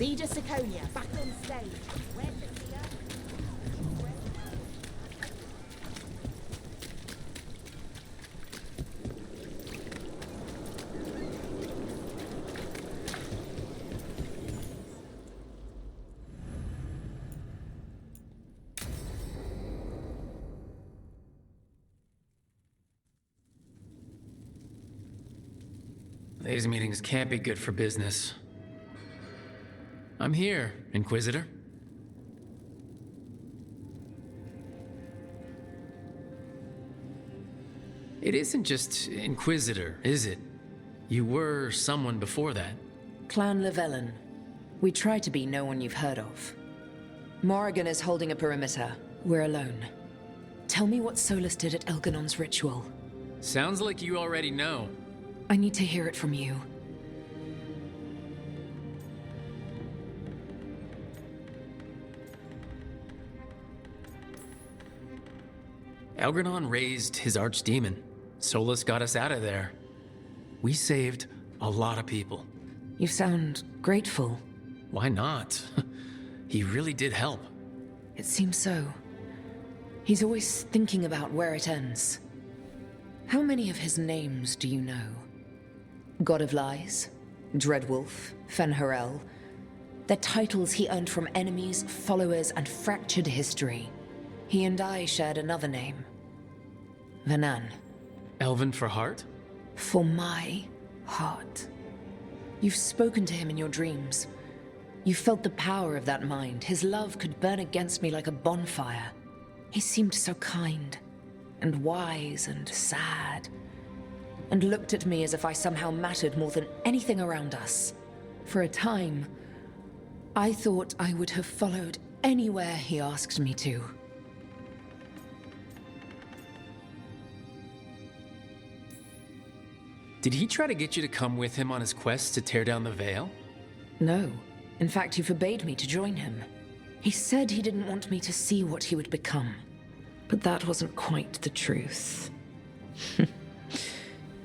Leader Siconia, back on stage. Where's the leader? These meetings can't be good for business. I'm here, Inquisitor. It isn't just Inquisitor, is it? You were someone before that. Clan Llewellyn. We try to be no one you've heard of. Morrigan is holding a perimeter. We're alone. Tell me what Solus did at Elganon's ritual. Sounds like you already know. I need to hear it from you. Elganon raised his archdemon. Solus got us out of there. We saved a lot of people. You sound grateful. Why not? He really did help. It seems so. He's always thinking about where it ends. How many of his names do you know? God of Lies, Dreadwolf, Fen'Harel. They're titles he earned from enemies, followers, and fractured history. He and I shared another name. Vanan. Elven for heart? For my heart. You've spoken to him in your dreams. You felt the power of that mind. His love could burn against me like a bonfire. He seemed so kind, and wise, and sad, and looked at me as if I somehow mattered more than anything around us. For a time, I thought I would have followed anywhere he asked me to. Did he try to get you to come with him on his quest to tear down the Veil? No. In fact, he forbade me to join him. He said he didn't want me to see what he would become. But that wasn't quite the truth.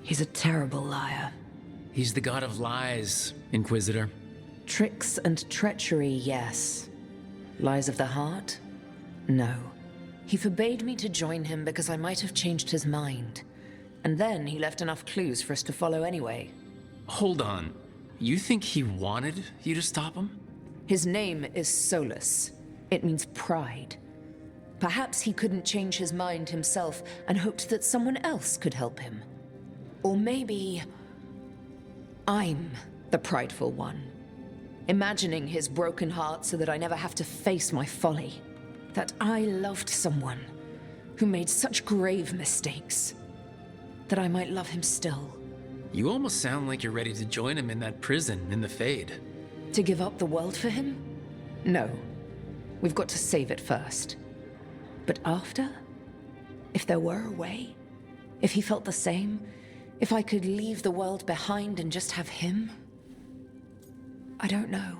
He's a terrible liar. He's the god of lies, Inquisitor. Tricks and treachery, yes. Lies of the heart? No. He forbade me to join him because I might have changed his mind. And then he left enough clues for us to follow anyway. Hold on. You think he wanted you to stop him? His name is Solus. It means pride. Perhaps he couldn't change his mind himself and hoped that someone else could help him. Or maybe I'm the prideful one, imagining his broken heart so that I never have to face my folly. That I loved someone who made such grave mistakes, that I might love him still. You almost sound like you're ready to join him in that prison in the Fade. To give up the world for him? No. We've got to save it first. But after? If there were a way? If he felt the same? If I could leave the world behind and just have him? I don't know.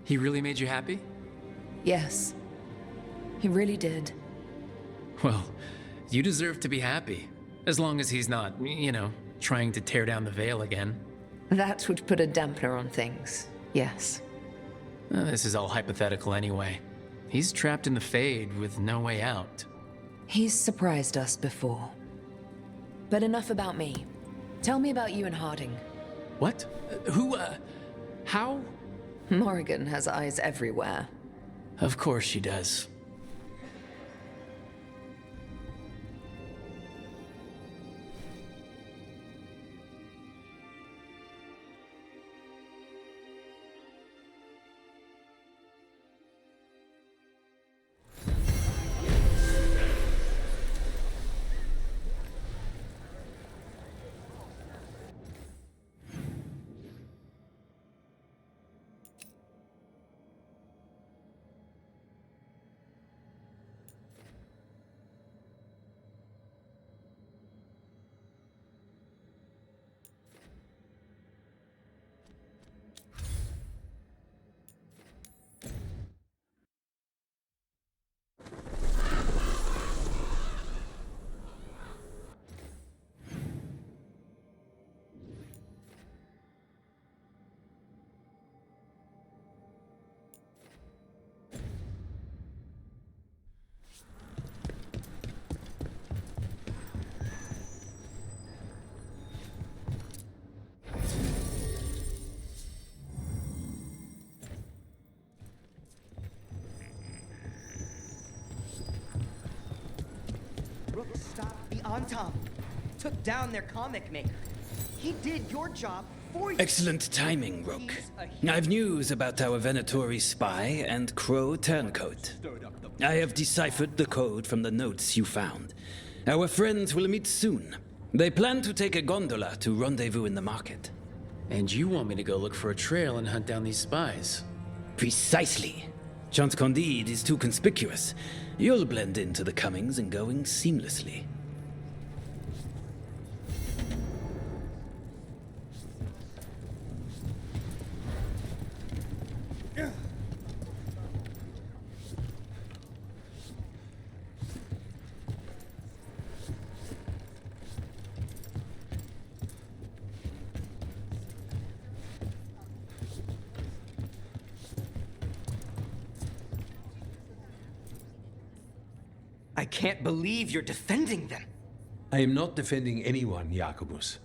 He really made you happy? Yes. He really did. Well, you deserve to be happy. As long as he's not, trying to tear down the Veil again. That would put a dampener on things, yes. This is all hypothetical anyway. He's trapped in the Fade with no way out. He's surprised us before. But enough about me. Tell me about you and Harding. What? How? Morrigan has eyes everywhere. Of course she does. Antaam took down their comic maker. He did your job for you. Excellent timing, Rook. I've news about our Venatori spy and Crow turncoat. I have deciphered the code from the notes you found. Our friends will meet soon. They plan to take a gondola to rendezvous in the market. And you want me to go look for a trail and hunt down these spies? Precisely. Chance Candide is too conspicuous. You'll blend into the comings and goings seamlessly. I can't believe you're defending them. I am not defending anyone, Jacobus.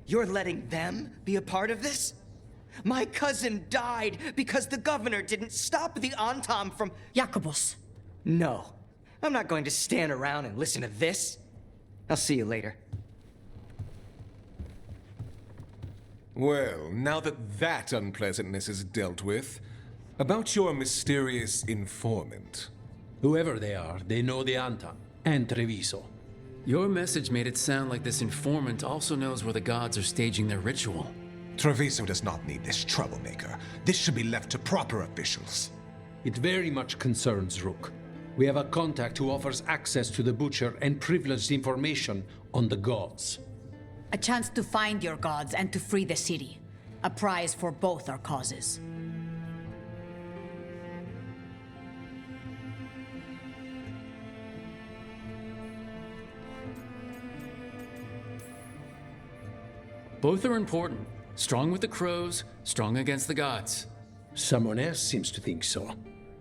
You're letting them be a part of this? My cousin died because the governor didn't stop the Antaam from... Jacobus. No. I'm not going to stand around and listen to this. I'll see you later. Well, now that unpleasantness is dealt with, about your mysterious informant. Whoever they are, they know the Antaam and Treviso. Your message made it sound like this informant also knows where the gods are staging their ritual. Treviso does not need this troublemaker. This should be left to proper officials. It very much concerns Rook. We have a contact who offers access to the butcher and privileged information on the gods. A chance to find your gods and to free the city. A prize for both our causes. Both are important. Strong with the crows, strong against the gods. Someone else seems to think so.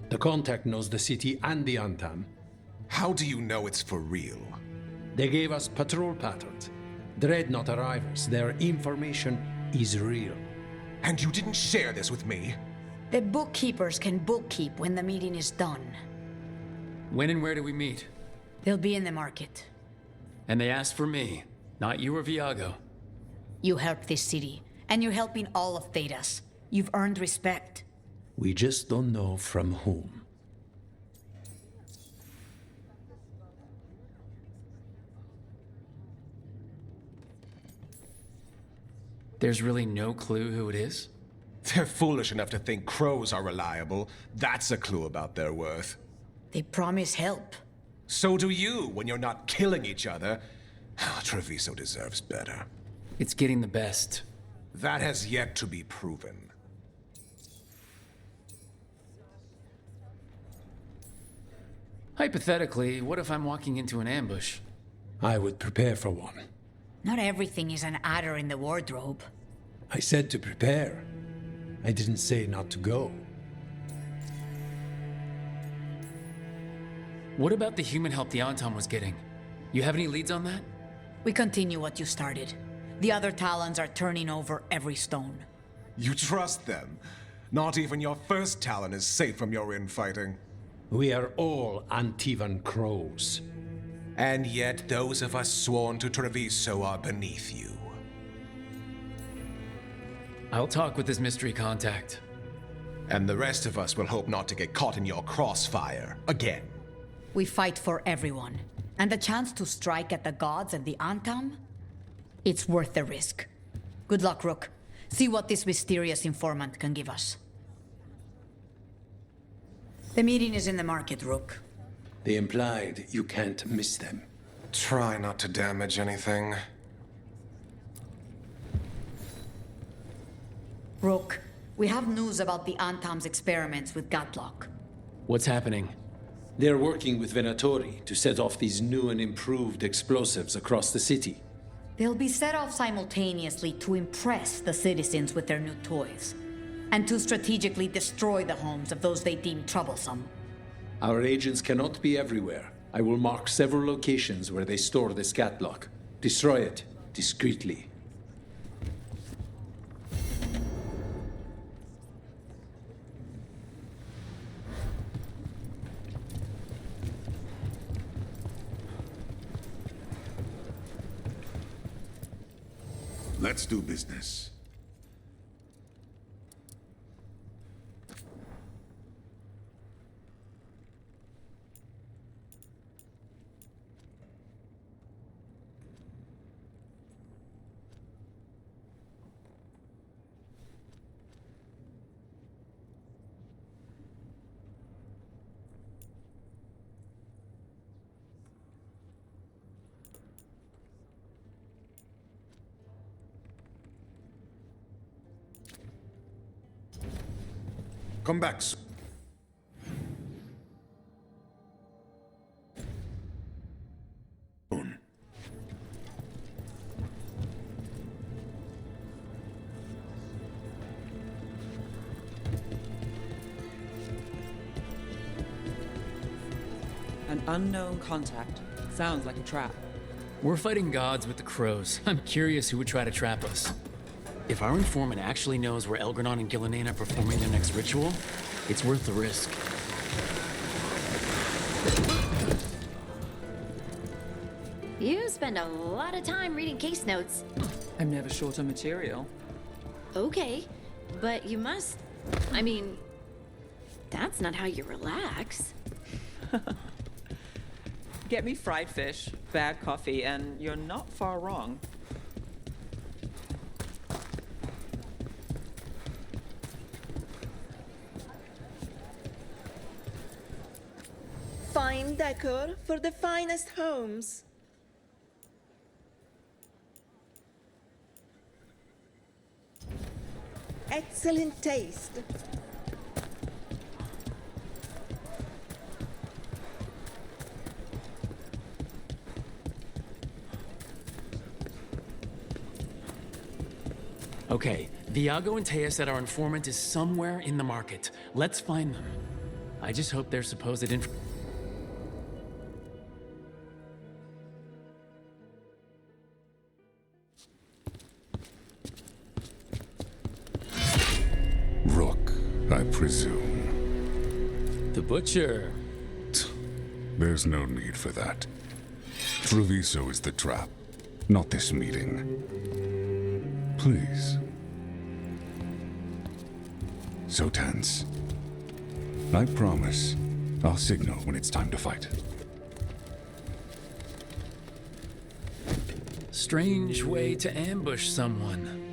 The contact knows the city and the Antaam. How do you know it's for real? They gave us patrol patterns. Dreadnought arrivals. Their information is real. And you didn't share this with me? The bookkeepers can bookkeep when the meeting is done. When and where do we meet? They'll be in the market. And they asked for me, not you or Viago. You helped this city, and you're helping all of Thedas. You've earned respect. We just don't know from whom. There's really no clue who it is? They're foolish enough to think crows are reliable. That's a clue about their worth. They promise help. So do you when you're not killing each other. Treviso deserves better. It's getting the best. That has yet to be proven. Hypothetically, what if I'm walking into an ambush? I would prepare for one. Not everything is an adder in the wardrobe. I said to prepare. I didn't say not to go. What about the human help the Antaam was getting? You have any leads on that? We continue what you started. The other Talons are turning over every stone. You trust them? Not even your first Talon is safe from your infighting. We are all Antivan Crows. And yet those of us sworn to Treviso are beneath you. I'll talk with this mystery contact. And the rest of us will hope not to get caught in your crossfire again. We fight for everyone. And the chance to strike at the gods and the Antaam? It's worth the risk. Good luck, Rook. See what this mysterious informant can give us. The meeting is in the market, Rook. They implied you can't miss them. Try not to damage anything. Rook, we have news about the Antaam's experiments with Gatlock. What's happening? They're working with Venatori to set off these new and improved explosives across the city. They'll be set off simultaneously to impress the citizens with their new toys, and to strategically destroy the homes of those they deem troublesome. Our agents cannot be everywhere. I will mark several locations where they store this catlock. Destroy it discreetly. Let's do business. Come back. Soon. An unknown contact. Sounds like a trap. We're fighting gods with the crows. I'm curious who would try to trap us. If our informant actually knows where Elgranon and Gillinan are performing their next ritual, it's worth the risk. You spend a lot of time reading case notes. I'm never short on material. Okay, but you must... I mean, that's not how you relax. Get me fried fish, bad coffee, and you're not far wrong. Fine decor for the finest homes. Excellent taste. Okay, Viago and Taya said our informant is somewhere in the market. Let's find them. I just hope their supposed Rook, I presume. The Butcher. There's no need for that. Treviso is the trap, not this meeting. Please. So tense. I promise, I'll signal when it's time to fight. Strange way to ambush someone.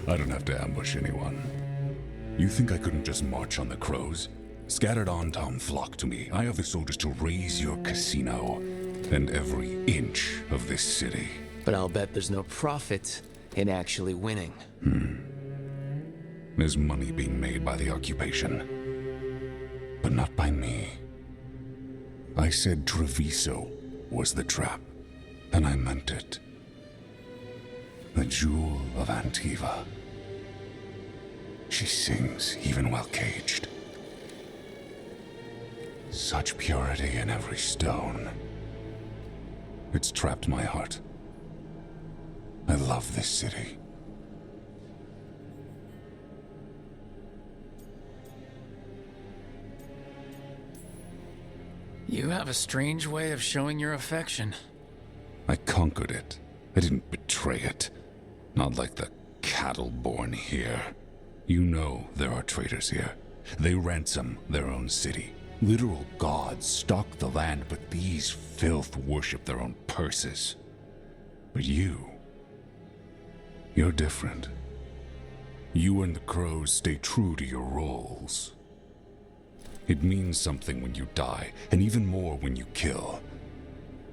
I don't have to ambush anyone. You think I couldn't just march on the crows? Scattered Antaam flock to me. I have the soldiers to raise your casino and every inch of this city. But I'll bet there's no profit in actually winning. There's money being made by the occupation, but not by me. I said Treviso was the trap, and I meant it. The jewel of Antiva. She sings even while caged. Such purity in every stone. It's trapped my heart. I love this city. You have a strange way of showing your affection. I conquered it. I didn't betray it. Not like the cattle born here. You know there are traitors here. They ransom their own city. Literal gods stalk the land, but these filth worship their own purses. But you're different. You and the crows stay true to your roles. It means something when you die, and even more when you kill.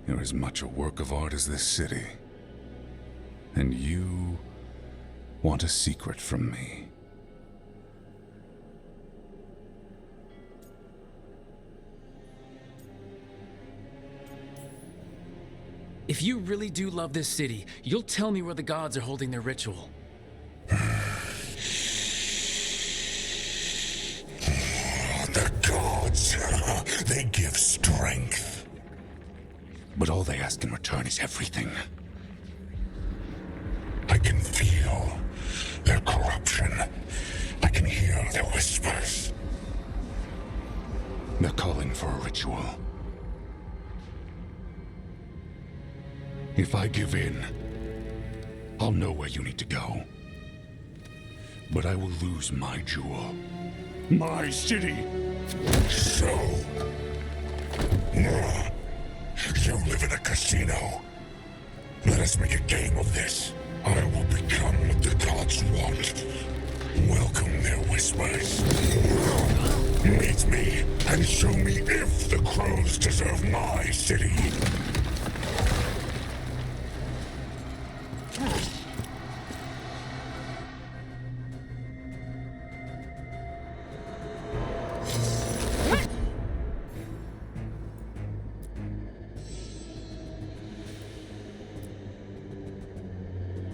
You're as much a work of art as this city. And you want a secret from me. If you really do love this city, you'll tell me where the gods are holding their ritual. The gods, they give strength. But all they ask in return is everything. I can feel their corruption. I can hear their whispers. They're calling for a ritual. If I give in, I'll know where you need to go. But I will lose my jewel. My city! So... you live in a casino. Let us make a game of this. I will become what the gods want. Welcome their whispers. Meet me and show me if the crows deserve my city.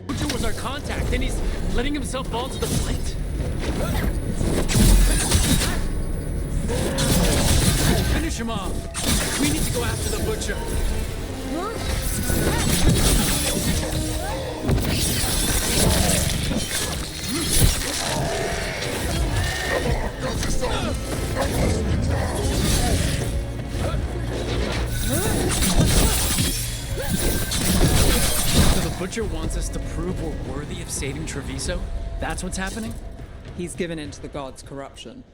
Butcher was our contact, and he's letting himself fall to the plate. Finish him off. We need to go after the Butcher. So the Butcher wants us to prove we're worthy of saving Treviso? That's what's happening? He's given in to the gods' corruption.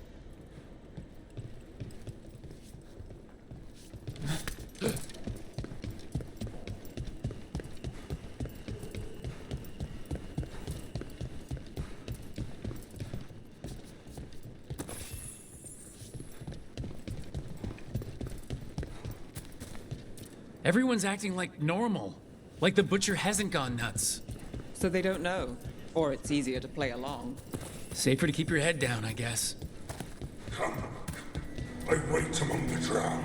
Everyone's acting like normal. Like the Butcher hasn't gone nuts. So they don't know. Or it's easier to play along. Safer to keep your head down, I guess. Come. I wait among the drowned.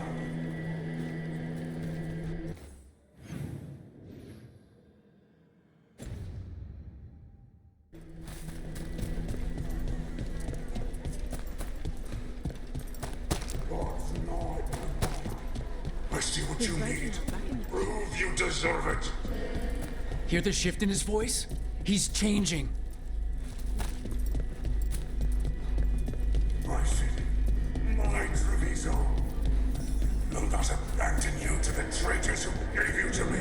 I see what you need. Prove you deserve it. Hear the shift in his voice? He's changing. My city, my Treviso. Will not abandon you to the traitors who gave you to me.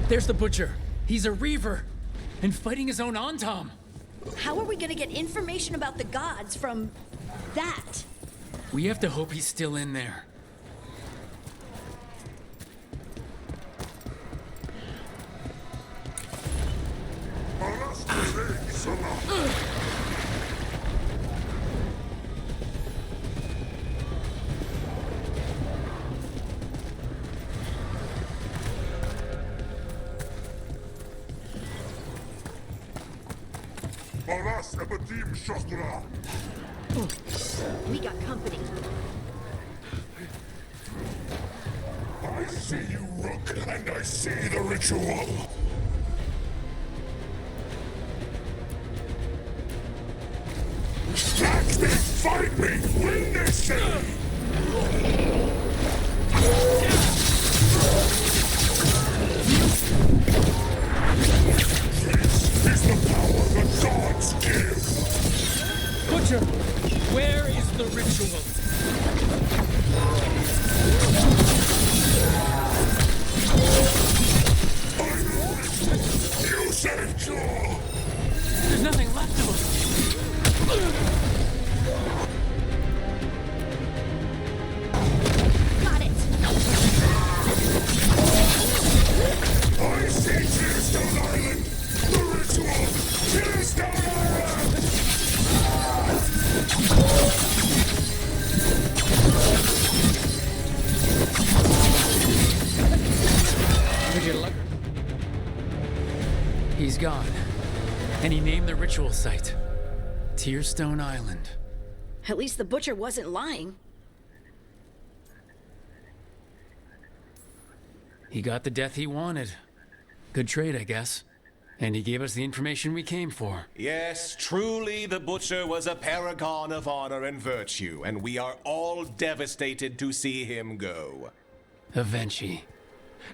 There's the Butcher. He's a Reaver. And fighting his own Antaam. How are we gonna get information about the gods from that? We have to hope he's still in there. We got company. I see you, Rook, and I see the ritual. Attack me, fight me, win this city! This is the power the gods give! Butcher, where is the ritual? You saved Jaw! There's nothing left of him. Got it. I see Tearstone Island! The ritual! Tearstone Island! Would you look? He's gone. And he named the ritual site. Tearstone Island. At least the Butcher wasn't lying. He got the death he wanted. Good trade, I guess. And he gave us the information we came for. Yes, truly the Butcher was a paragon of honor and virtue, and we are all devastated to see him go. Avenchi.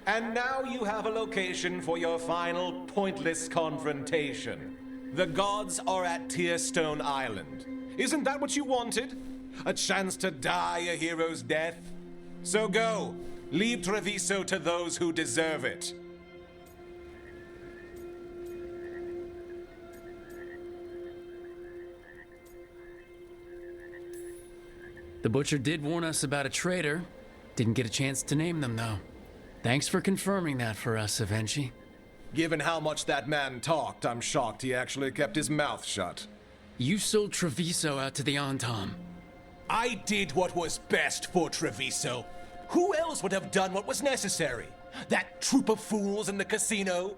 And now you have a location for your final pointless confrontation. The gods are at Tearstone Island. Isn't that what you wanted? A chance to die a hero's death? So go, leave Treviso to those who deserve it. The Butcher did warn us about a traitor. Didn't get a chance to name them, though. Thanks for confirming that for us, Avenchi. Given how much that man talked, I'm shocked he actually kept his mouth shut. You sold Treviso out to the Antaam. I did what was best for Treviso. Who else would have done what was necessary? That troop of fools in the casino?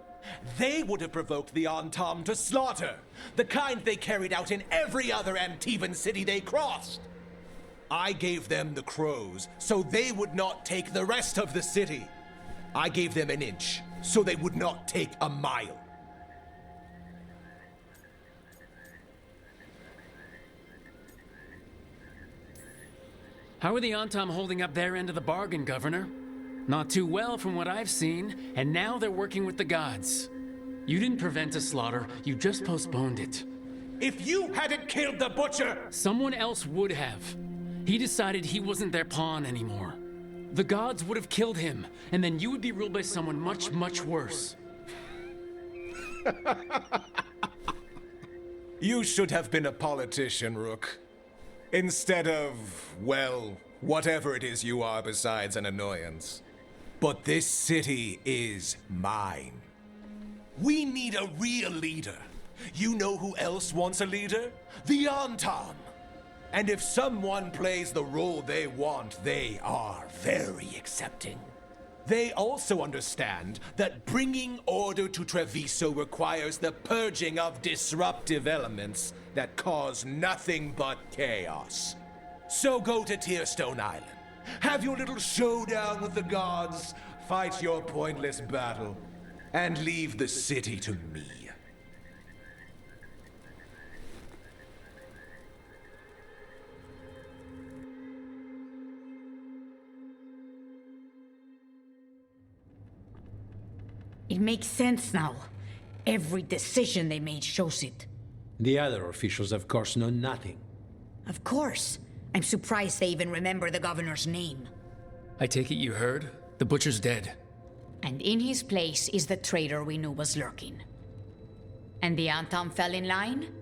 They would have provoked the Antaam to slaughter, the kind they carried out in every other Antivan city they crossed. I gave them the Crows, so they would not take the rest of the city. I gave them an inch, so they would not take a mile. How are the Antaam holding up their end of the bargain, Governor? Not too well from what I've seen, and now they're working with the gods. You didn't prevent a slaughter, you just postponed it. If you hadn't killed the Butcher! Someone else would have. He decided he wasn't their pawn anymore. The gods would have killed him, and then you would be ruled by someone much, much worse. You should have been a politician, Rook. Instead of, well, whatever it is you are besides an annoyance. But this city is mine. We need a real leader. You know who else wants a leader? The Antaam. And if someone plays the role they want, they are very accepting. They also understand that bringing order to Treviso requires the purging of disruptive elements that cause nothing but chaos. So go to Tearstone Island, have your little showdown with the gods, fight your pointless battle, and leave the city to me. It makes sense now. Every decision they made shows it. The other officials, of course, know nothing. Of course. I'm surprised they even remember the governor's name. I take it you heard? The Butcher's dead. And in his place is the traitor we knew was lurking. And the Antaam fell in line?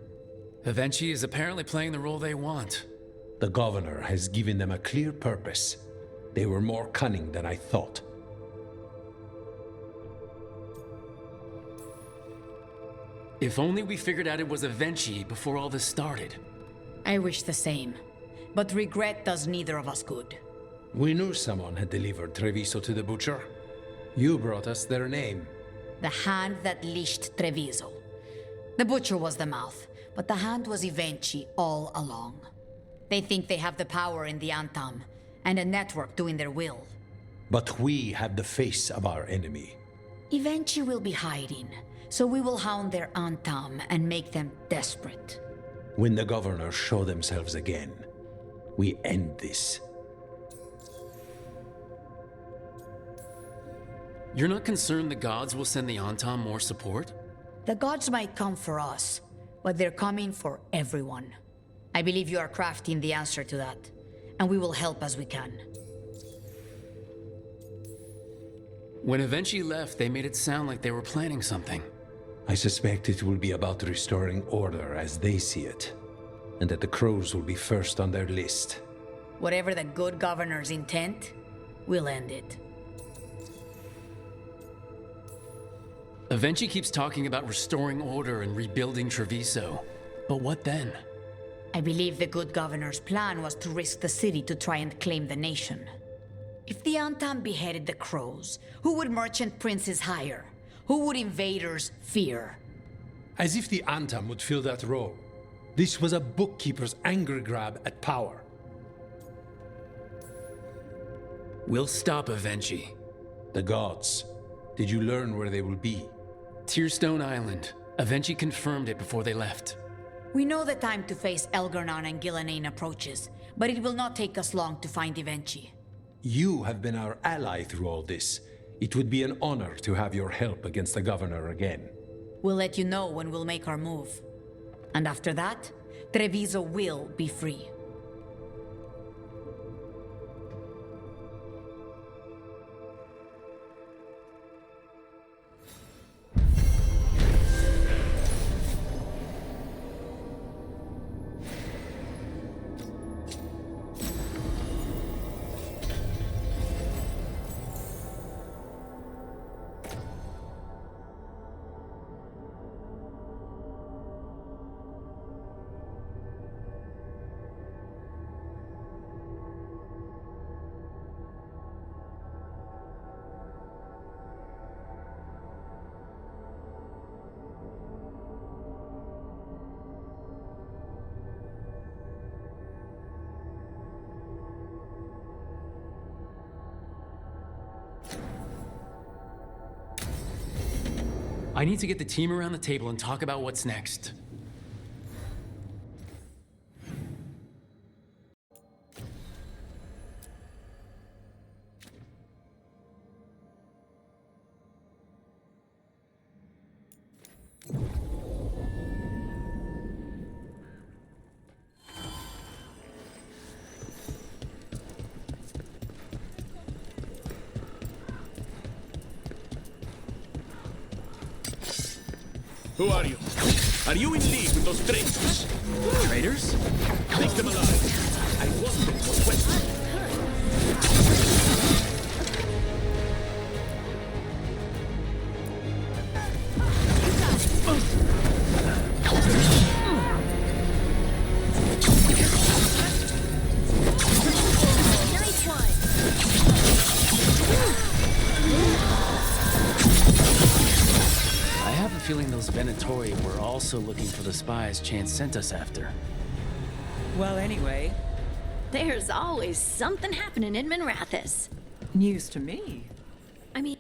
Avenchi is apparently playing the role they want. The governor has given them a clear purpose. They were more cunning than I thought. If only we figured out it was Avenchi before all this started. I wish the same. But regret does neither of us good. We knew someone had delivered Treviso to the Butcher. You brought us their name. The hand that leashed Treviso. The Butcher was the mouth, but the hand was Avenchi all along. They think they have the power in the Antaam, and a network doing their will. But we have the face of our enemy. Avenchi will be hiding, so we will hound their Antaam and make them desperate. When the governors show themselves again, we end this. You're not concerned the gods will send the Antaam more support? The gods might come for us, but they're coming for everyone. I believe you are crafting the answer to that, and we will help as we can. When Avenchi left, they made it sound like they were planning something. I suspect it will be about restoring order as they see it, and that the Crows will be first on their list. Whatever the good governor's intent, we'll end it. Avenchi keeps talking about restoring order and rebuilding Treviso. But what then? I believe the good governor's plan was to risk the city to try and claim the nation. If the Antaam beheaded the Crows, who would merchant princes hire? Who would invaders fear? As if the Antaam would fill that role. This was a bookkeeper's anger grab at power. We'll stop Avenchi. The gods. Did you learn where they will be? Tearstone Island. Avenchi confirmed it before they left. We know the time to face Elgar'nan and Gillenane approaches, but it will not take us long to find Avenchi. You have been our ally through all this. It would be an honor to have your help against the governor again. We'll let you know when we'll make our move. And after that, Treviso will be free. I need to get the team around the table and talk about what's next. Who are you? Are you in league with those traitors? Traitors? Take them alive. I wasn't in your quest. Nice one. I have a feeling those Venatori were also looking for the spies Chance sent us after. Well, anyway, There's always something happening in Minrathous. news to me. I mean...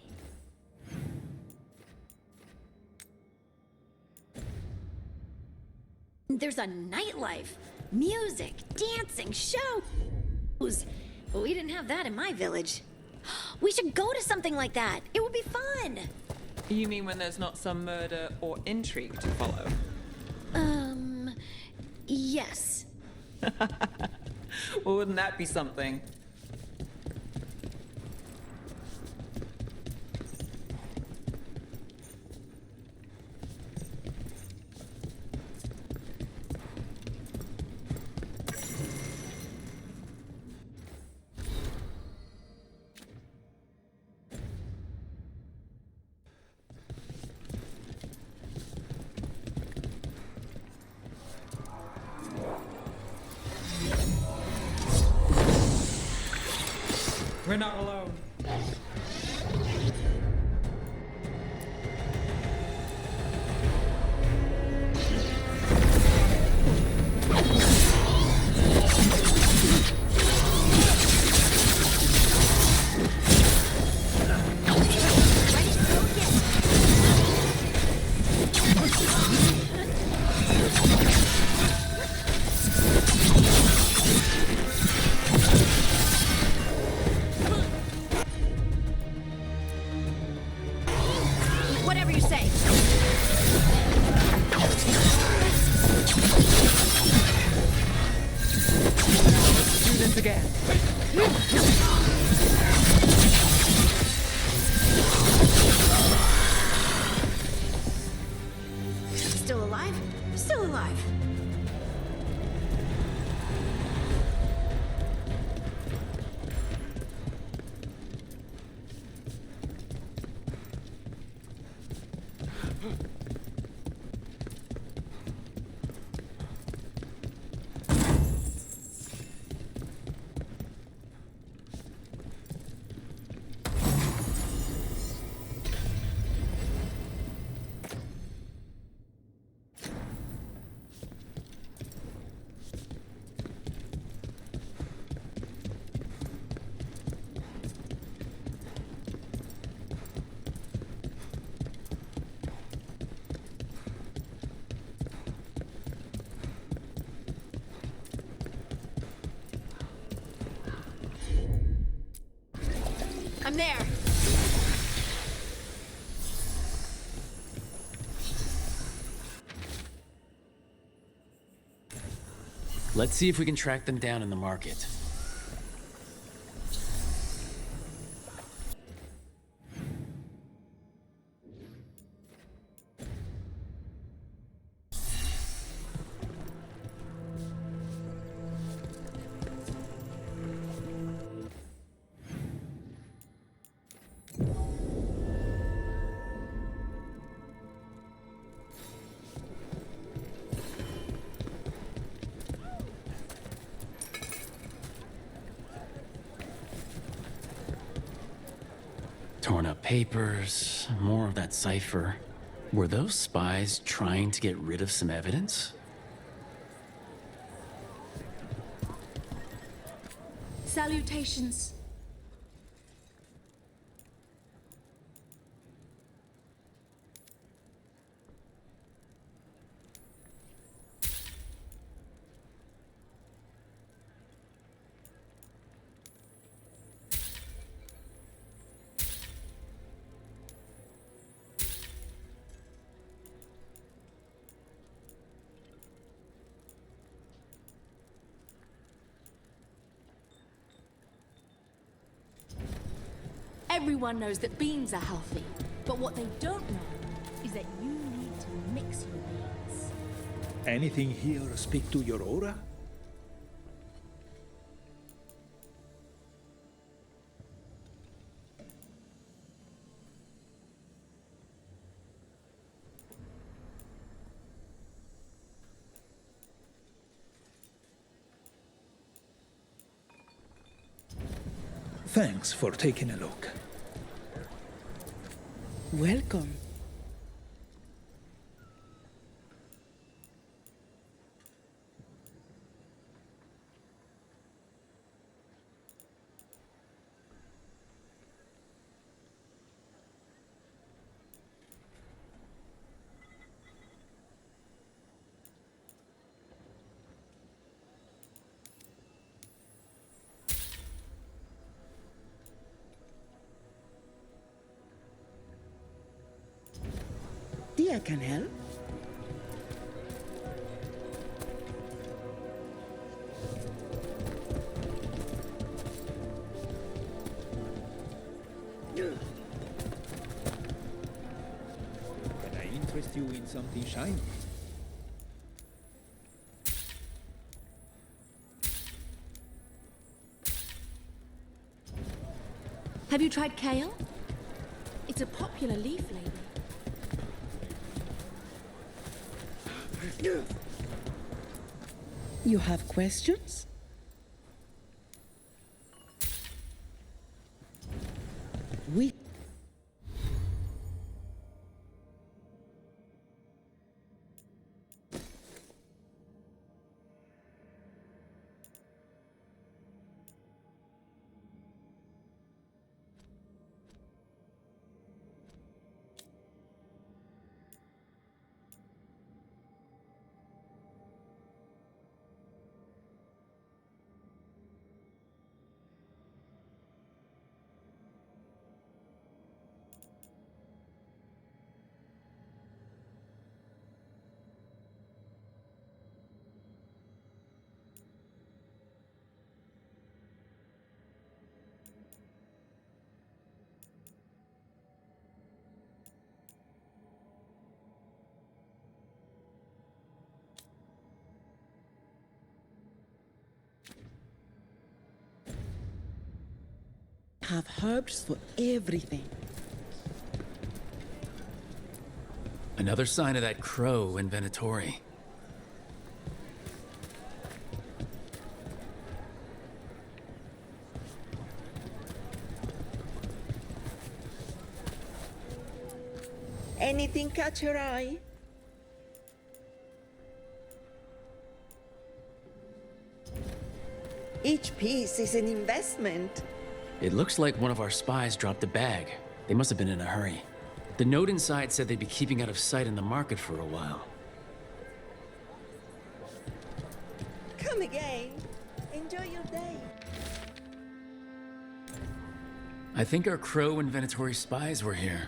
There's a nightlife. Music, dancing, shows. We didn't have that in my village. We should go to something like that. It would be fun. You mean when there's not some murder or intrigue to follow? Yes. Well, wouldn't that be something? We're not alone. Whatever you say. Do this again. Still alive? Still alive. I'm there. Let's see if we can track them down in the market. Torn up papers, more of that cipher. Were those spies trying to get rid of some evidence? Salutations. Everyone knows that beans are healthy, but what they don't know is that you need to mix your beans. Anything here speak to your aura? Thanks for taking a look. Welcome. I can help. Can I interest you in something shiny? Have you tried kale? It's a popular leaf lately. You have questions? We have herbs for everything. Another sign of that crow in Venatori. Anything catch your eye? Each piece is an investment. It looks like one of our spies dropped a bag. They must have been in a hurry. The note inside said they'd be keeping out of sight in the market for a while. Come again. Enjoy your day. I think our crow and Venatori spies were here.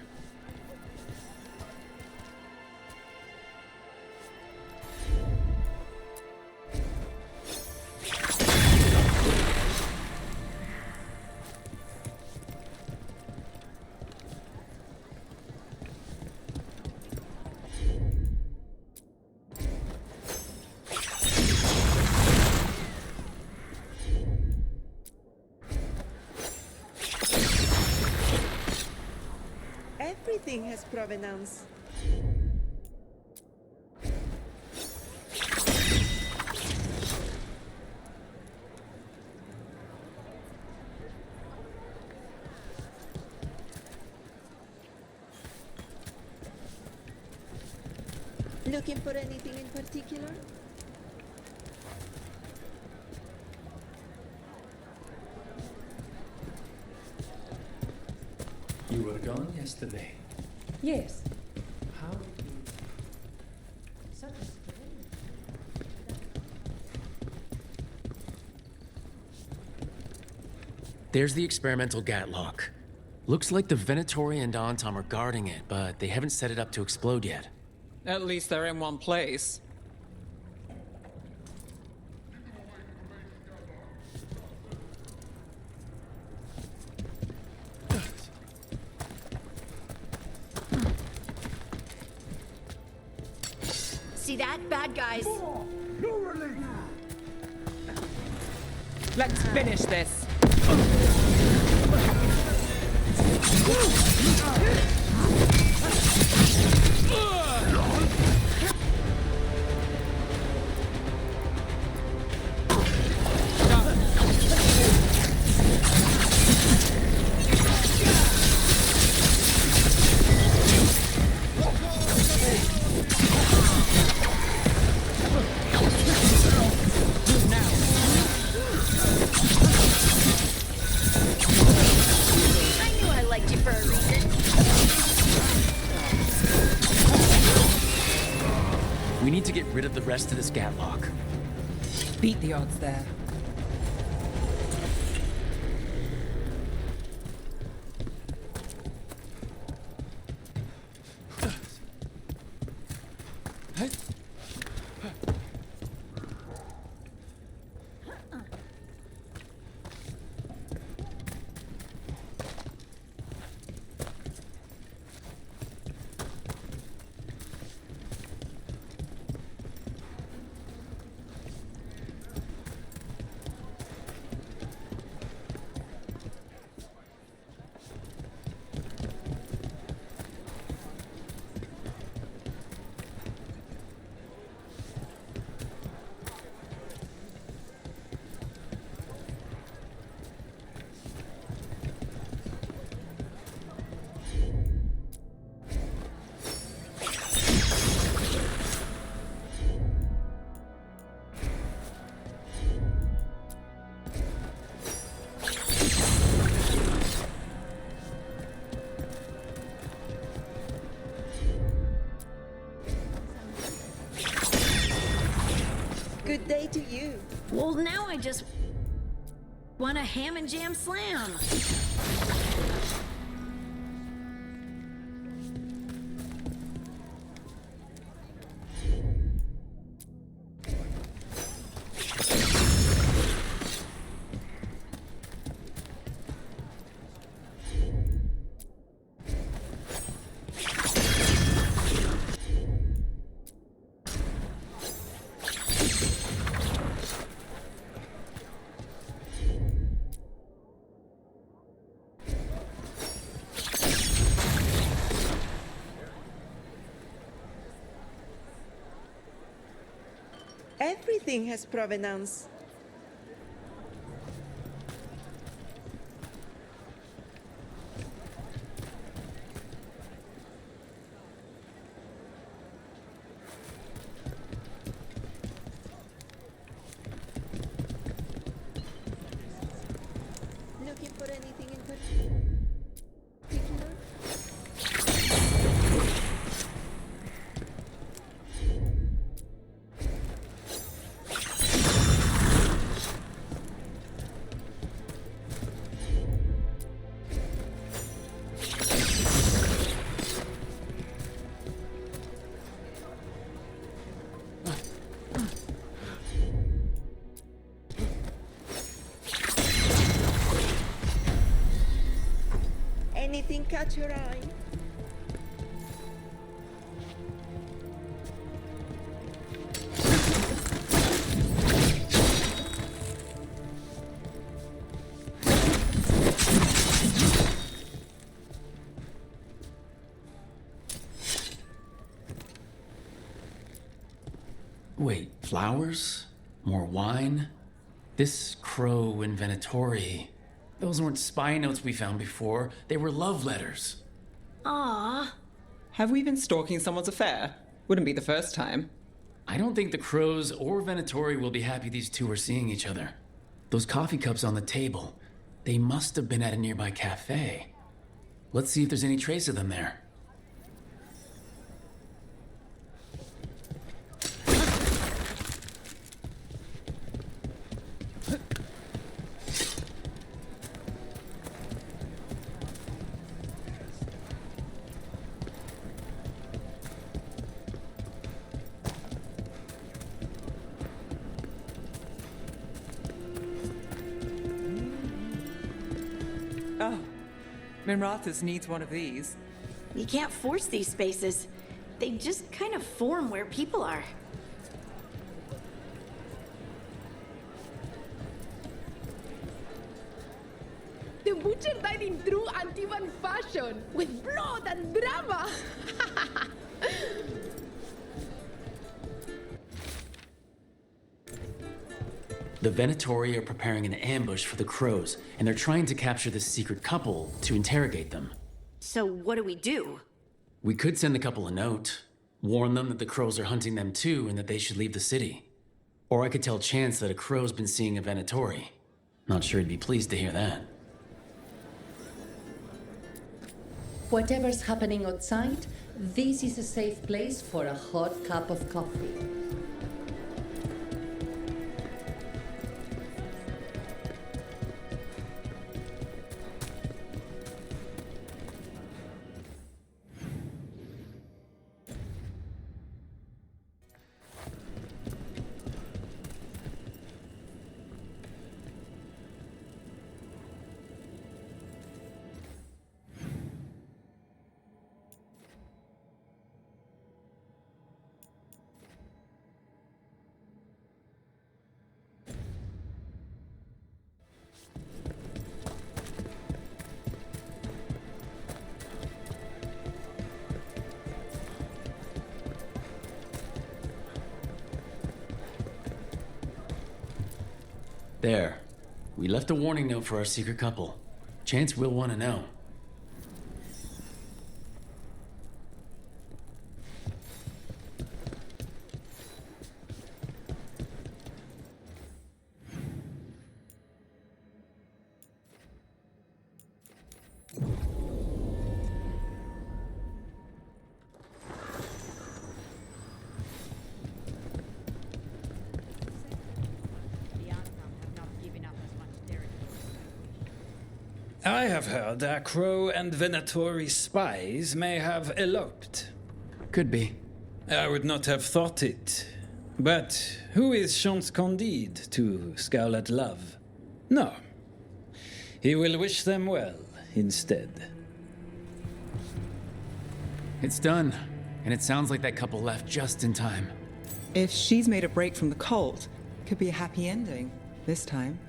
Everything has provenance. Looking for anything in particular? You were gone yesterday. Yes. How? There's the experimental gatlock. Looks like the Venatori and Antaam are guarding it, but they haven't set it up to explode yet. At least they're in one place. See that? Bad guys. Let's finish this. We need to get rid of the rest of this Gatlock. Beat the odds there. Good day to you. Well, now I just want a ham and jam slam. Everything has provenance. Looking for anything in particular? Anything catch your eye? Wait, flowers? More wine? This crow inventory. Those weren't spy notes we found before. They were love letters. Ah. Have we been stalking someone's affair? Wouldn't be the first time. I don't think the Crows or Venatori will be happy these two are seeing each other. Those coffee cups on the table, they must have been at a nearby cafe. Let's see if there's any trace of them there. Oh, Minrathas needs one of these. You can't force these spaces. They just kind of form where people are. butcher died in true Antivan fashion, with blood and drama. The Venatori are preparing an ambush for the Crows, and they're trying to capture this secret couple to interrogate them. So what do we do? We could send the couple a note, warn them that the Crows are hunting them too and that they should leave the city. Or I could tell Chance that a Crow's been seeing a Venatori. Not sure he'd be pleased to hear that. Whatever's happening outside, this is a safe place for a hot cup of coffee. There. We left a warning note for our secret couple. Chance will want to know. I have heard that Crow and Venatori spies may have eloped. Could be. I would not have thought it. But who is Chance Candide to scowl at love? No. He will wish them well instead. It's done. And it sounds like that couple left just in time. If she's made a break from the cult, could be a happy ending this time.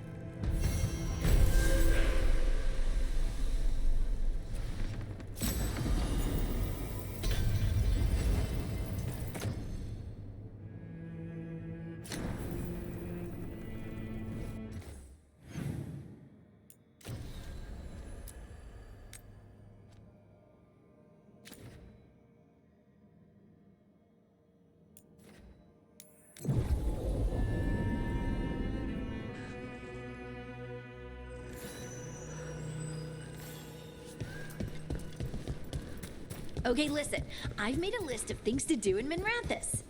Okay, listen. I've made a list of things to do in Minrathous.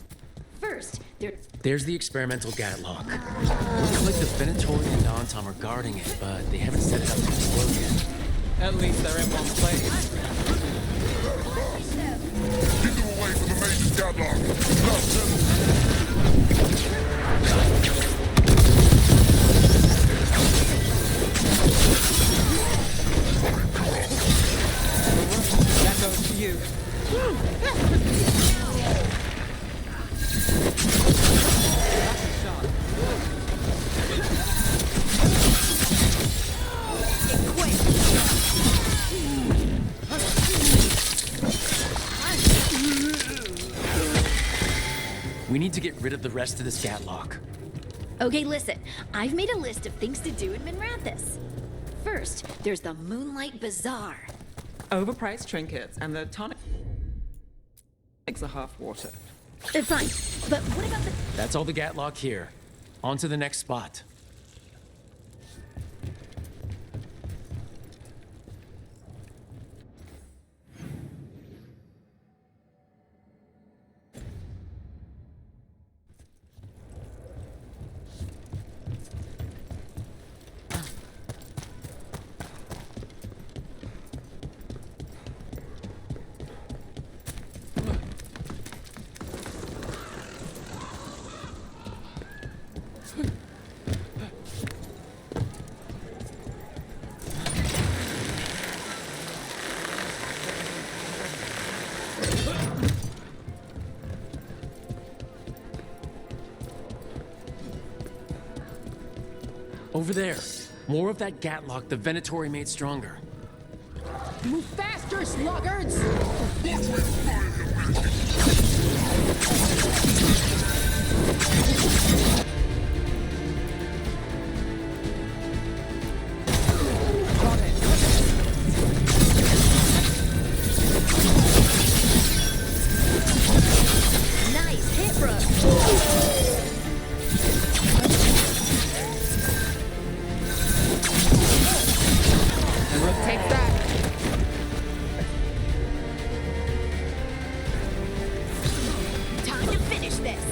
First, There's the experimental Gatlock. Looks like the Venatori and Antaam are guarding it, but they haven't set it up to explode yet. At least they're in one place. Get them away from the major Gatlock! Blast That goes to you. We need to get rid of the rest of this Gatlock. Okay, listen. I've made a list of things to do in Minrathous. First, there's the Moonlight Bazaar. Overpriced trinkets and the tonic makes a half water. Fine, but what about the... That's all the Gatlock here. On to the next spot. Over there. More of that Gatlock the Venatori made stronger. Move faster, sluggards! Nice hit, Rook. Take that. Time to finish this.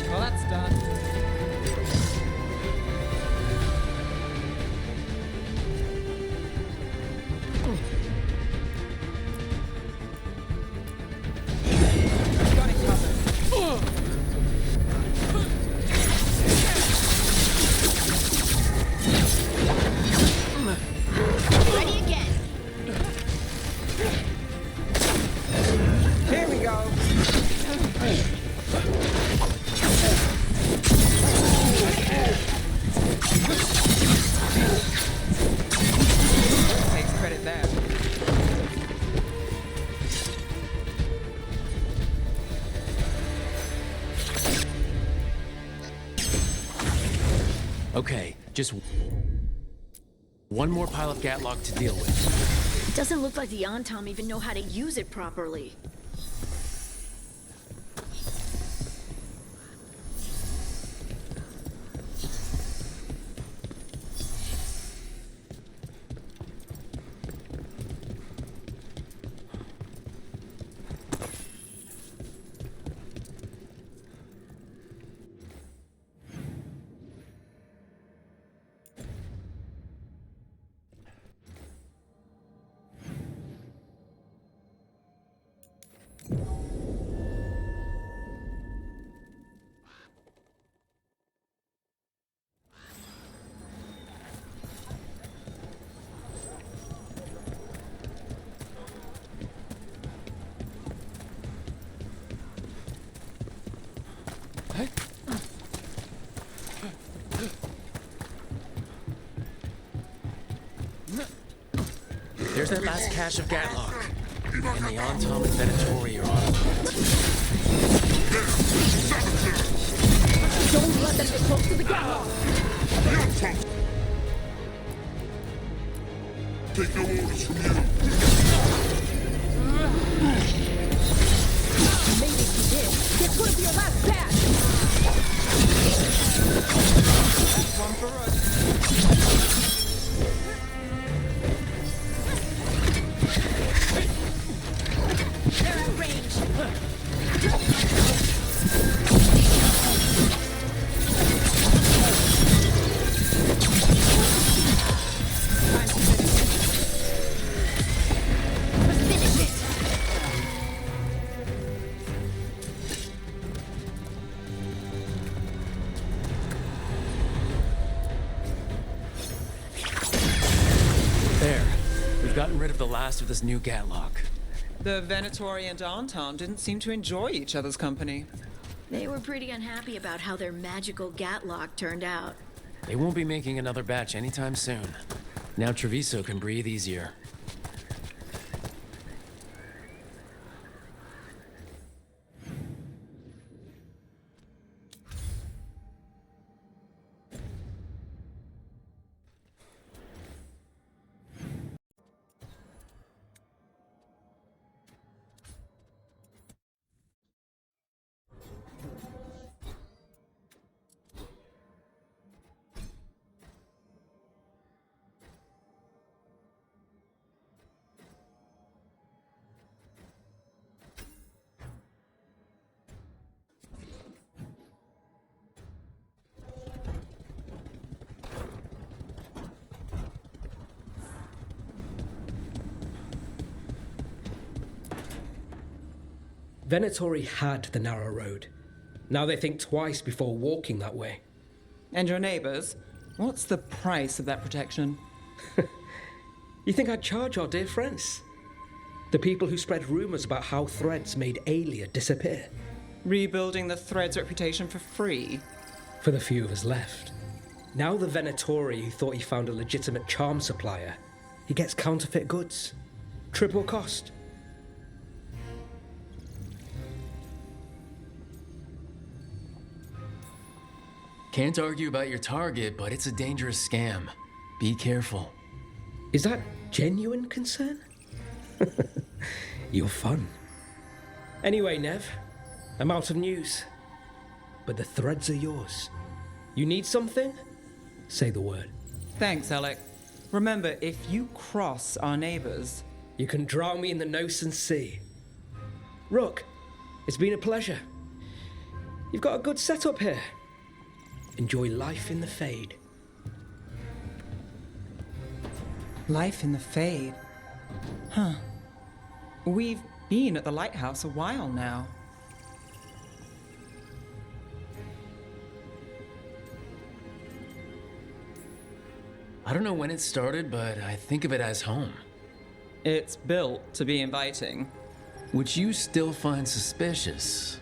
Well, that's done. Got it covered. Ready again. Here we go. Takes credit there. Okay, just one more pile of Gatlock to deal with. It doesn't look like the Antaam even know how to use it properly. There's that last cache of Gatlock. And the Antaam and Venatori are on it. Don't let them get close to the Gatlock! Take no orders from you. Maybe if you did, this would be your last pass! That's one for us. They're at range. Finish it. There. We've gotten rid of the last of this new Gatlock. The Venatori and Antaam didn't seem to enjoy each other's company. They were pretty unhappy about how their magical Gatlock turned out. They won't be making another batch anytime soon. Now Treviso can breathe easier. Venatori had the narrow road. Now they think twice before walking that way. And your neighbors? What's the price of that protection? You think I'd charge our dear friends? The people who spread rumors about how Threads made Aelia disappear. Rebuilding the Thread's reputation for free? For the few of us left. Now the Venatori who thought he found a legitimate charm supplier, he gets counterfeit goods. Triple cost. Can't argue about your target, but it's a dangerous scam. Be careful. Is that genuine concern? You're fun. Anyway, Nev, I'm out of news. But the threads are yours. You need something? Say the word. Thanks, Alec. Remember, if you cross our neighbors... You can drown me in the Nosen Sea. Rook, it's been a pleasure. You've got a good setup here. Enjoy life in the Fade. Life in the Fade? Huh. We've been at the lighthouse a while now. I don't know when it started, but I think of it as home. It's built to be inviting. Which you still find suspicious.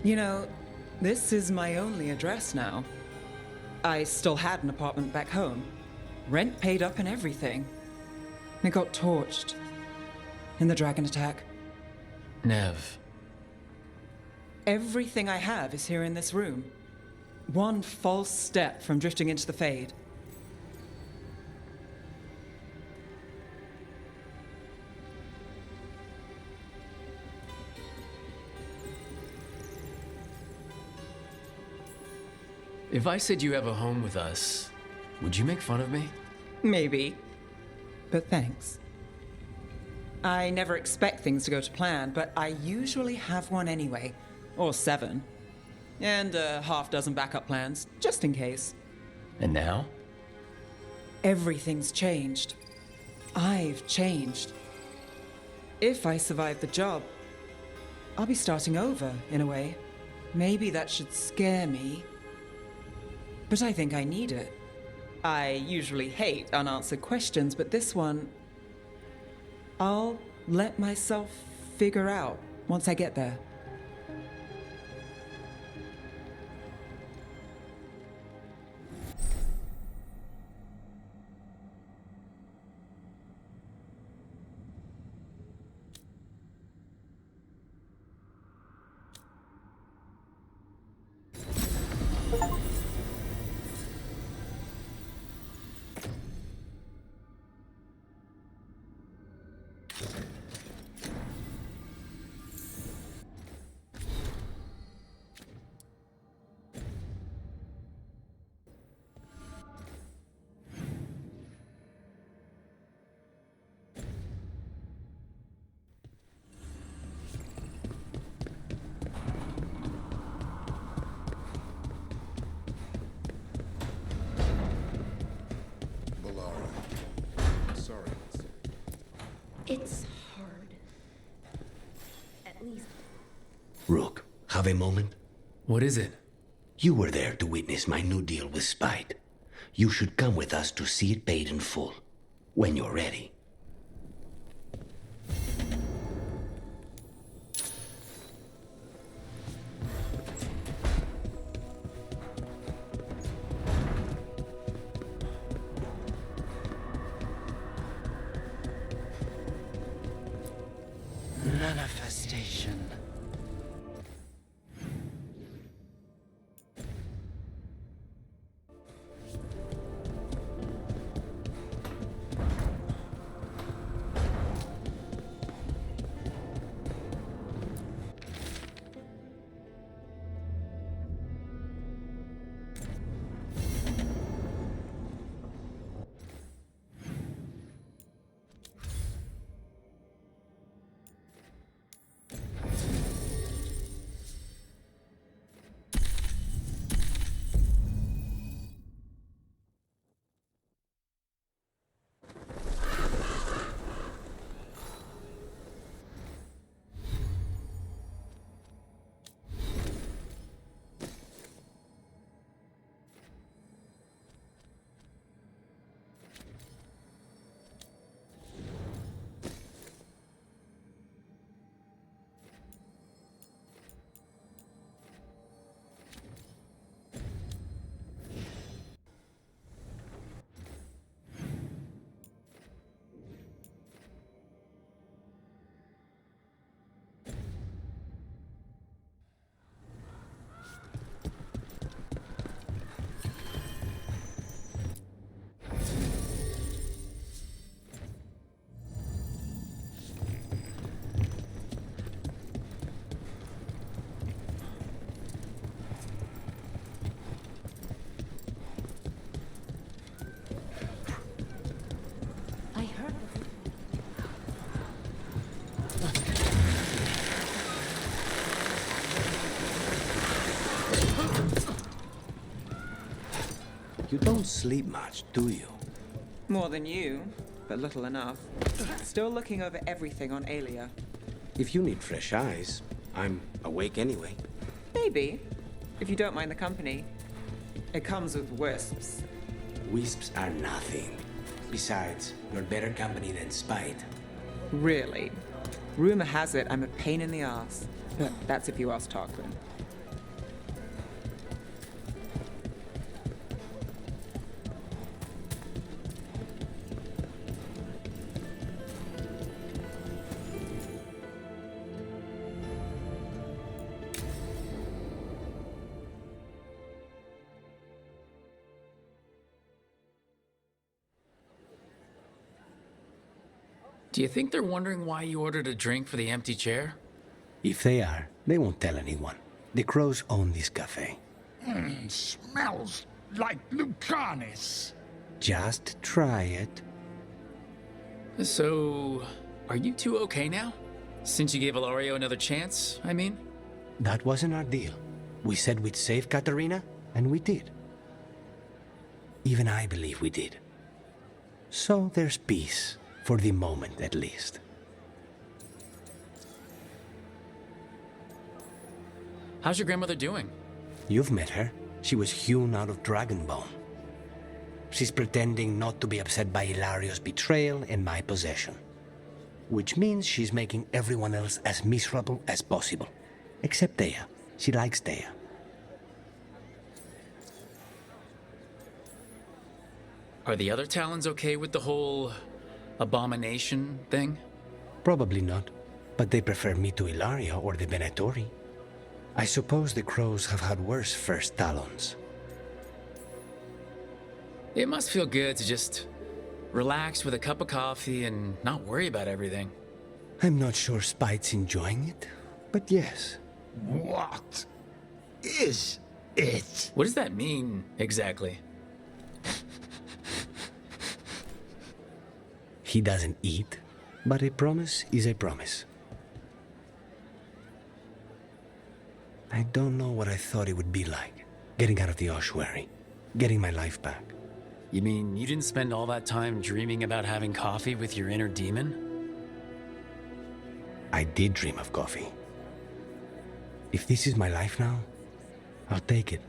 You know, this is my only address now. I still had an apartment back home. Rent paid up and everything. It got torched. In the dragon attack. Nev. Everything I have is here in this room. One false step from drifting into the Fade. If I said you have a home with us, would you make fun of me? Maybe. But thanks. I never expect things to go to plan, but I usually have one anyway. Or 7. And a half-dozen backup plans, just in case. And now? Everything's changed. I've changed. If I survive the job, I'll be starting over, in a way. Maybe that should scare me. But I think I need it. I usually hate unanswered questions, but this one... I'll let myself figure out once I get there. It's hard. At least... Rook, have a moment? What is it? You were there to witness my new deal with Spite. You should come with us to see it paid in full, when you're ready. Manifestation. You don't sleep much, do you? More than you, but little enough. Still looking over everything on Aelia. If you need fresh eyes, I'm awake anyway. Maybe, if you don't mind the company. It comes with wisps. Wisps are nothing. Besides, you're better company than Spite. Really? Rumor has it I'm a pain in the ass. But that's if you ask Tarquin. Do you think they're wondering why you ordered a drink for the empty chair? If they are, they won't tell anyone. The Crows own this cafe. Smells like Lucanis. Just try it. So, are you two okay now? Since you gave Ilario another chance, I mean? That wasn't our deal. We said we'd save Katarina, and we did. Even I believe we did. So there's peace. For the moment, at least. How's your grandmother doing? You've met her. She was hewn out of dragon bone. She's pretending not to be upset by Ilario's betrayal and my possession. Which means she's making everyone else as miserable as possible. Except Dea. She likes Dea. Are the other Talons okay with the whole abomination thing? Probably not, but they prefer me to Ilaria or the Venatori. I suppose the Crows have had worse first Talons. It must feel good to just relax with a cup of coffee and not worry about everything. I'm not sure Spite's enjoying it, but yes. What is it? What does that mean, exactly? He doesn't eat, but a promise is a promise. I don't know what I thought it would be like, getting out of the ossuary, getting my life back. You mean you didn't spend all that time dreaming about having coffee with your inner demon? I did dream of coffee. If this is my life now, I'll take it.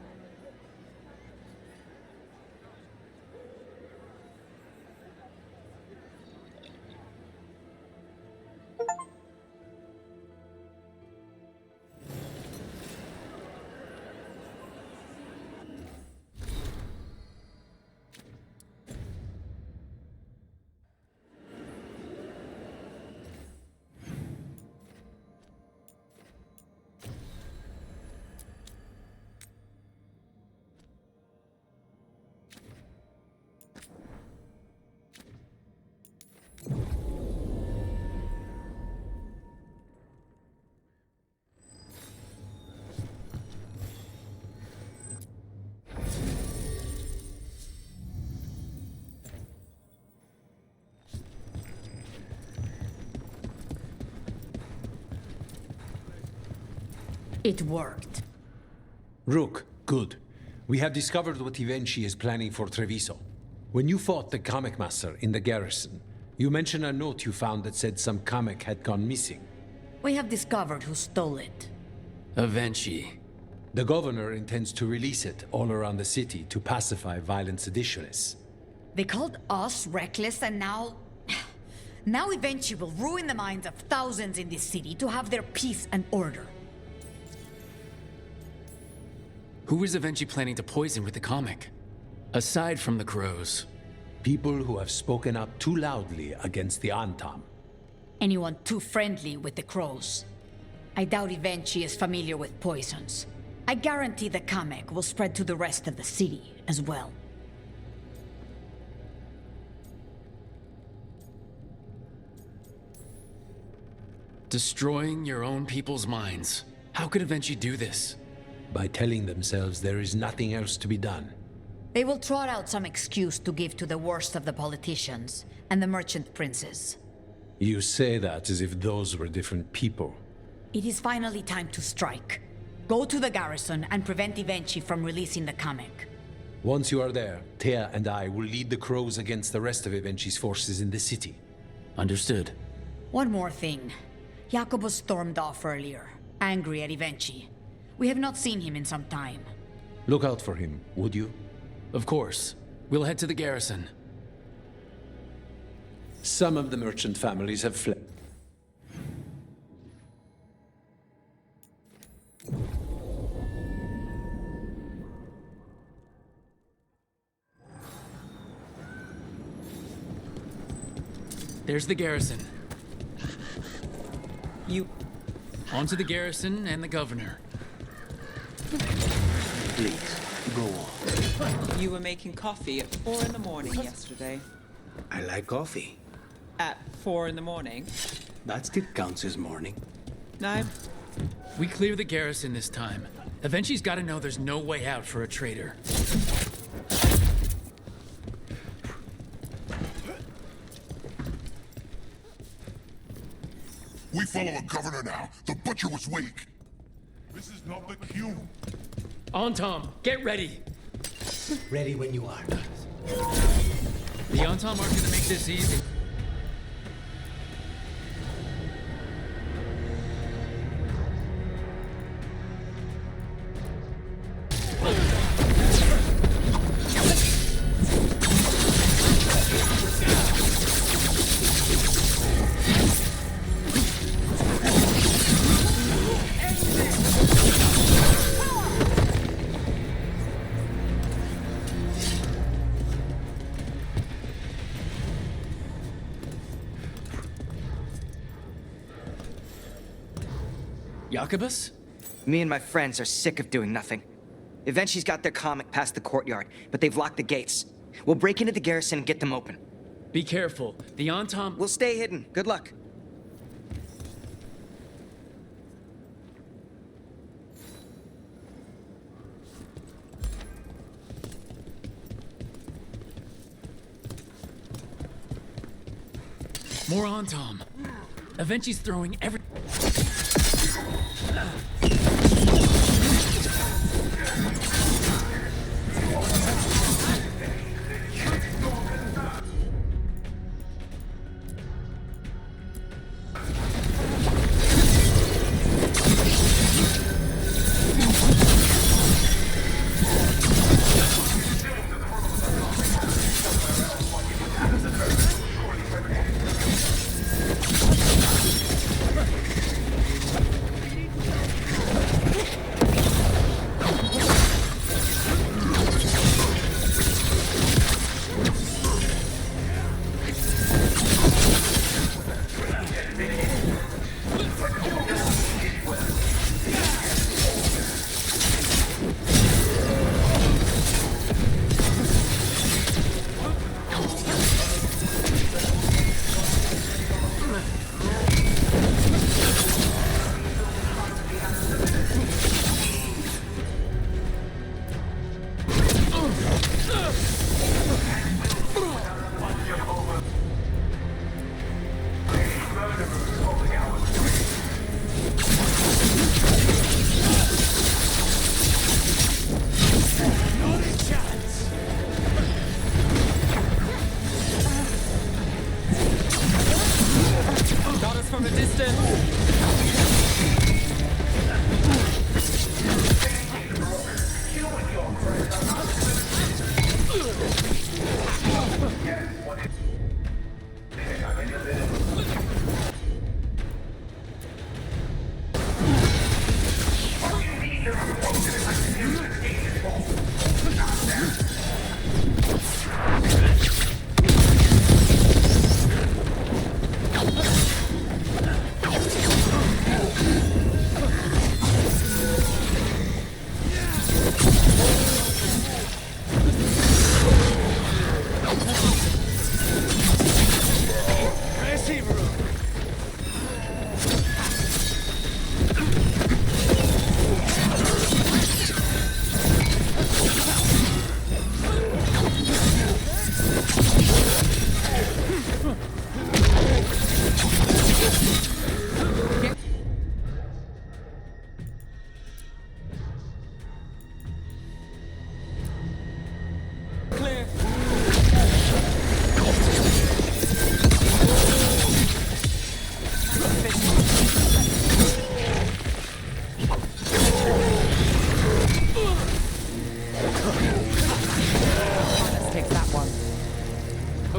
It worked. Rook, good. We have discovered what Ivenchi is planning for Treviso. When you fought the Kamek Master in the garrison, you mentioned a note you found that said some Kamek had gone missing. We have discovered who stole it. Ivenchi. The governor intends to release it all around the city to pacify violent seditionists. They called us reckless and now... Now Ivenchi will ruin the minds of thousands in this city to have their peace and order. Who is Ivenchi planning to poison with the comic? Aside from the Crows. People who have spoken up too loudly against the Antaam. Anyone too friendly with the Crows. I doubt Ivenchi is familiar with poisons. I guarantee the Kamek will spread to the rest of the city as well. Destroying your own people's minds. How could Ivenchi do this? By telling themselves there is nothing else to be done. They will trot out some excuse to give to the worst of the politicians and the merchant princes. You say that as if those were different people. It is finally time to strike. Go to the garrison and prevent Ivenchi from releasing the Kamek. Once you are there, Thea and I will lead the Crows against the rest of Evenchi's forces in the city. Understood. One more thing. Jacobus stormed off earlier, angry at Evenchi. We have not seen him in some time. Look out for him, would you? Of course. We'll head to the garrison. Some of the merchant families have fled. There's the garrison. You... On to the garrison and the governor. Please, go on. You were making coffee at 4 in the morning yesterday. I like coffee. At 4 in the morning? That still counts as morning. No. We clear the garrison this time. Evenchi's gotta know there's no way out for a traitor. We follow a governor now. The butcher was weak. This is not the cue. Antaam, get ready! Ready when you are. The Antaam aren't gonna make this easy. Jacobus? Me and my friends are sick of doing nothing. Evenchi's got their comic past the courtyard, but they've locked the gates. We'll break into the garrison and get them open. Be careful. The Antaam... We'll stay hidden. Good luck. More Antaam. Evenchi's throwing every...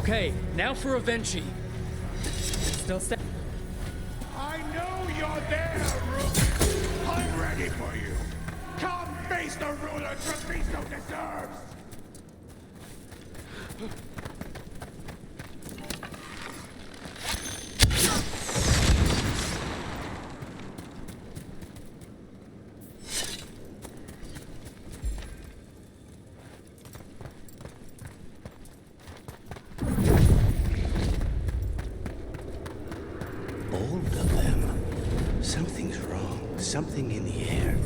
Okay, now for Avenchi. Still stay. I know you're there, Rook! I'm ready for you! Come face the ruler Treviso deserves! All of them. Something's wrong. Something in the air.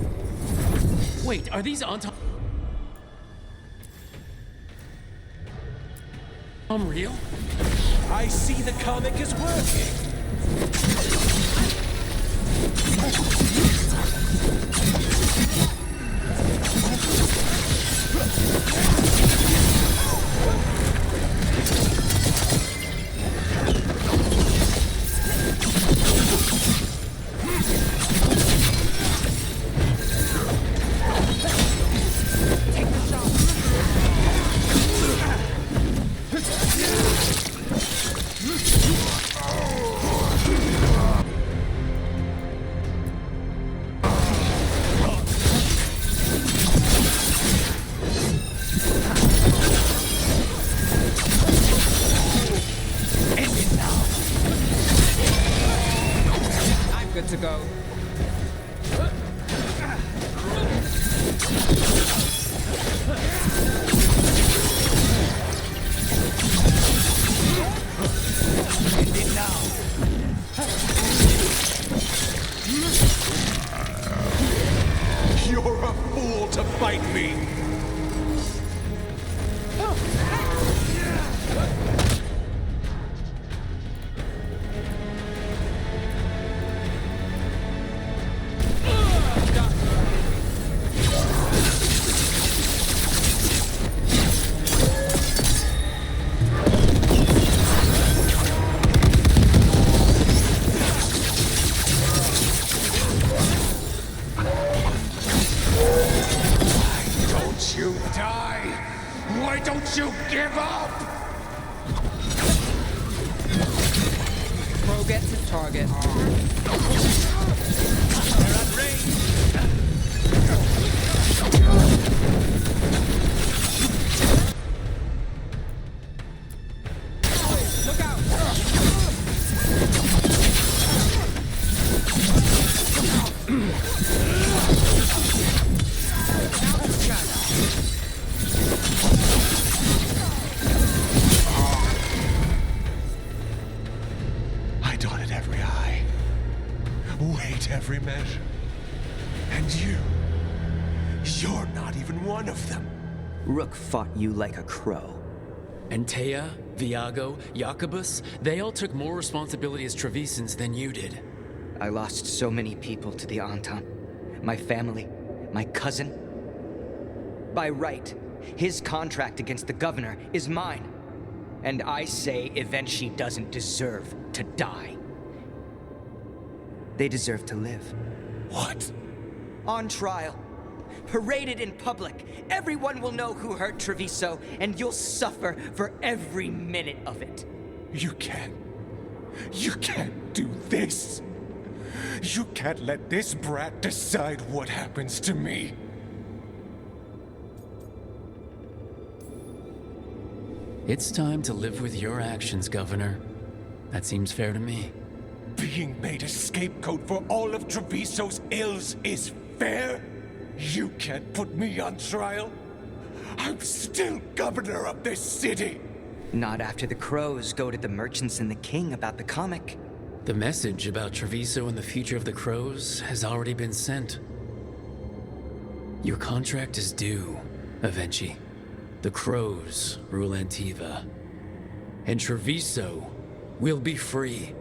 Wait, are these Antaam real? I see the comic is working. Good to go. End it now. You're a fool to fight me! You die! Why don't you give up? Crow gets his target. They're at range! Look out! I dotted every I, weighed every measure. And you're not even one of them. Rook fought you like a crow. Antea, Viago, Jacobus, they all took more responsibility as Trevisans than you did. I lost so many people to the Antaam. My family, my cousin. By right, his contract against the governor is mine. And I say Avenchi doesn't deserve to die. They deserve to live. What? On trial. Paraded in public. Everyone will know who hurt Treviso, and you'll suffer for every minute of it. You can't do this. You can't let this brat decide what happens to me. It's time to live with your actions, Governor. That seems fair to me. Being made a scapegoat for all of Treviso's ills is fair? You can't put me on trial? I'm still governor of this city! Not after the Crows goaded the merchants and the king about the comic. The message about Treviso and the future of the Crows has already been sent. Your contract is due, Avenchi. The Crows rule Antiva. And Treviso will be free.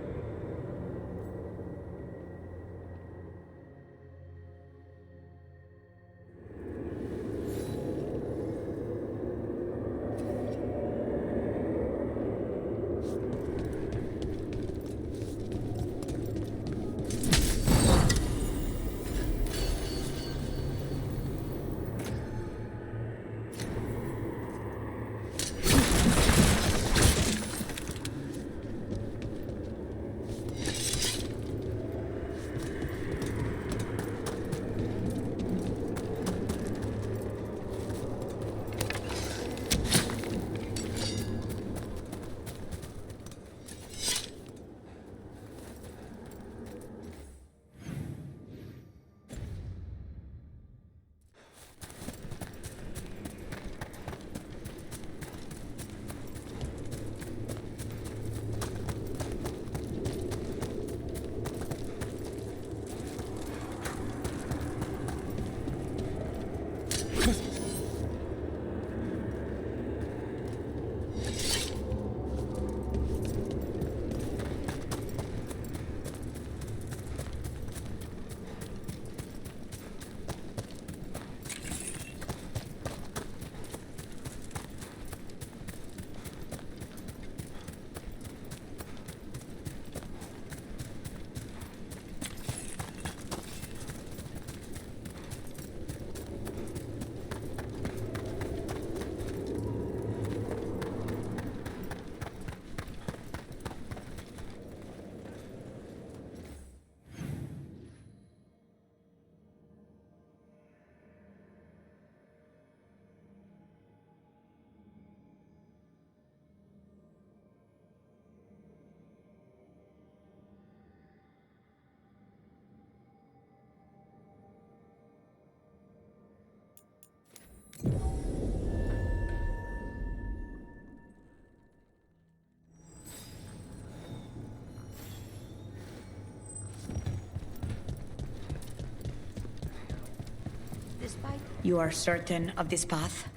You are certain of this path?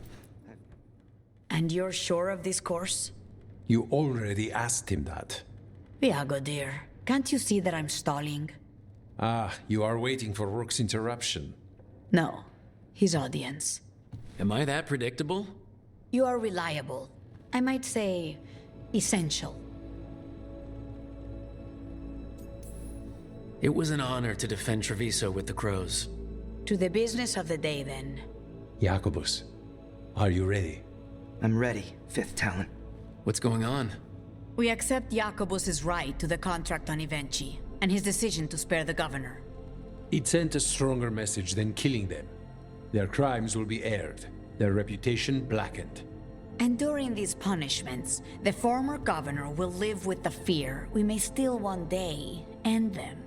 And you're sure of this course? You already asked him that. Viago, dear, can't you see that I'm stalling? Ah, you are waiting for Rook's interruption. No, his audience. Am I that predictable? You are reliable. I might say, essential. It was an honor to defend Treviso with the Crows. To the business of the day, then. Jacobus, are you ready? I'm ready, Fifth Talon. What's going on? We accept Jacobus's right to the contract on Ivenchi, and his decision to spare the governor. It sent a stronger message than killing them. Their crimes will be aired, their reputation blackened. And during these punishments, the former governor will live with the fear we may still one day end them.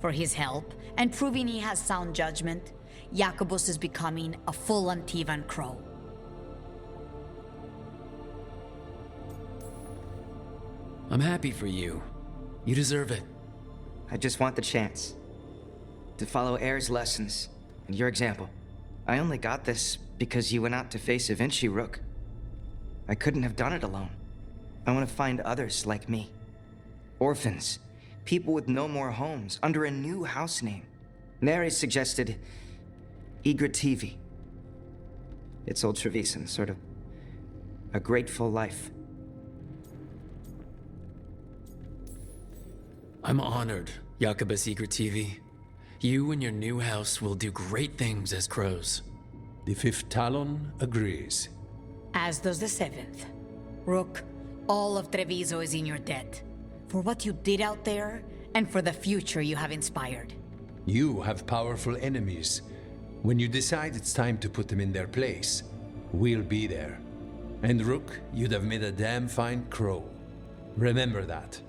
For his help, and proving he has sound judgment, Jacobus is becoming a full Antivan Crow. I'm happy for you. You deserve it. I just want the chance to follow Air's lessons and your example. I only got this because you went out to face Ivenchi, Rook. I couldn't have done it alone. I want to find others like me. Orphans, people with no more homes, under a new house name. Neri suggested Igrativi. It's old Trevisan, sort of a grateful life. I'm honored, Jacobus Igrativi. You and your new house will do great things as Crows. The Fifth Talon agrees. As does the Seventh. Rook, all of Treviso is in your debt. For what you did out there, and for the future you have inspired. You have powerful enemies. When you decide it's time to put them in their place, we'll be there. And Rook, you'd have made a damn fine crow. Remember that.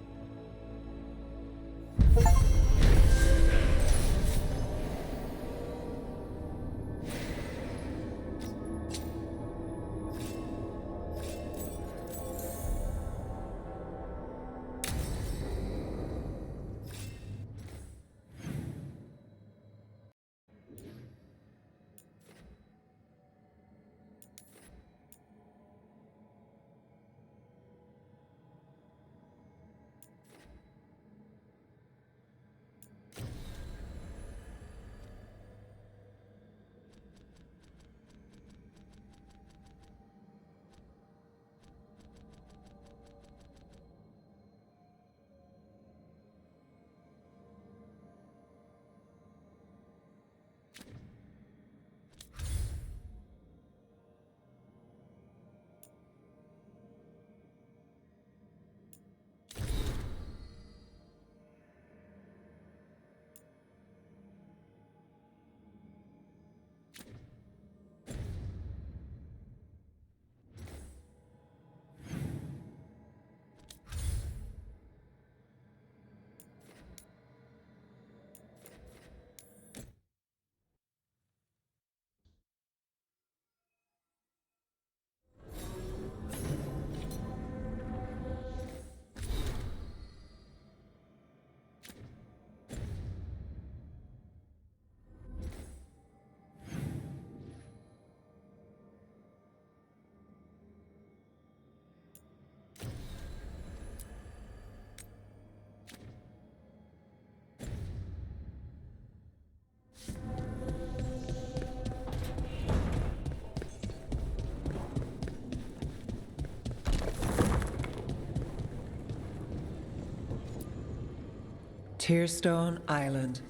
Tearstone Island.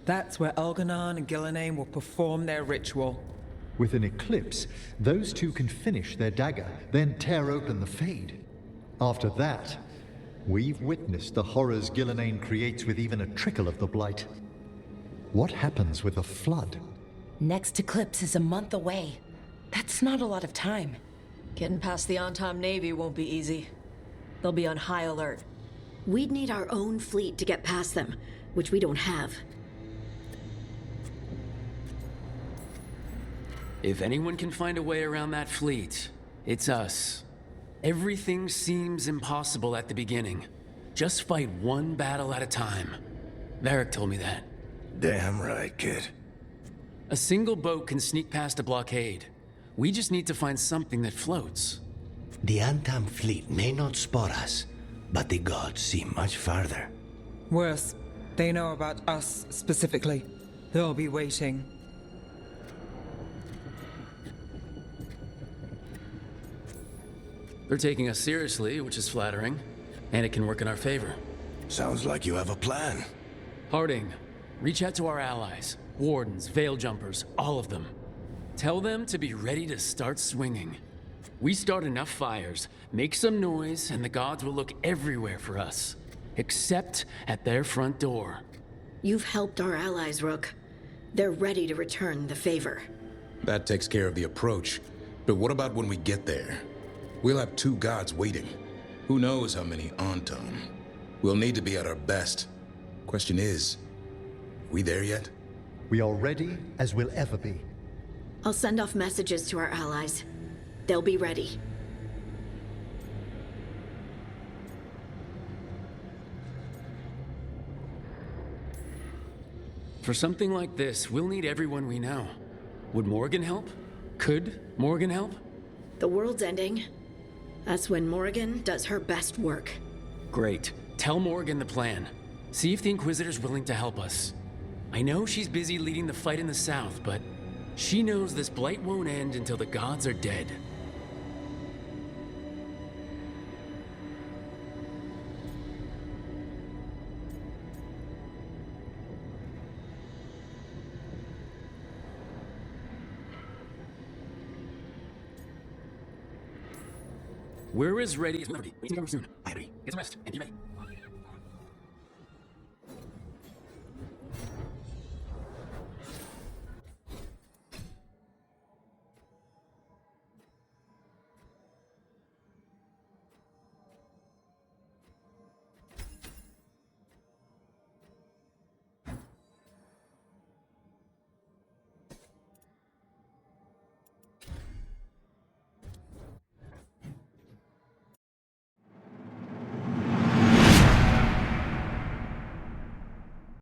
That's where Elganon and Gillenane will perform their ritual. With an eclipse, those two can finish their dagger, then tear open the Fade. After that, we've witnessed the horrors Gillenane creates with even a trickle of the Blight. What happens with a flood? Next eclipse is a month away. That's not a lot of time. Getting past the Antaam Navy won't be easy. They'll be on high alert. We'd need our own fleet to get past them, which we don't have. If anyone can find a way around that fleet, it's us. Everything seems impossible at the beginning. Just fight one battle at a time. Varric told me that. Damn right, kid. A single boat can sneak past a blockade. We just need to find something that floats. The Antaam fleet may not spot us, but the gods see much farther. Worse, they know about us specifically. They'll be waiting. They're taking us seriously, which is flattering, and it can work in our favor. Sounds like you have a plan. Harding, reach out to our allies. Wardens, veil jumpers, all of them. Tell them to be ready to start swinging. We start enough fires, make some noise, and the gods will look everywhere for us. Except at their front door. You've helped our allies, Rook. They're ready to return the favor. That takes care of the approach. But what about when we get there? We'll have 2 gods waiting. Who knows how many Antaam? We'll need to be at our best. Question is, we there yet? We are ready as we'll ever be. I'll send off messages to our allies. They'll be ready. For something like this, we'll need everyone we know. Would Morgan help? Could Morgan help? The world's ending. That's when Morgan does her best work. Great. Tell Morgan the plan. See if the Inquisitor's willing to help us. I know she's busy leading the fight in the south, but she knows this blight won't end until the gods are dead. We're as ready as we can be. Soon. I agree. Get some rest and be ready.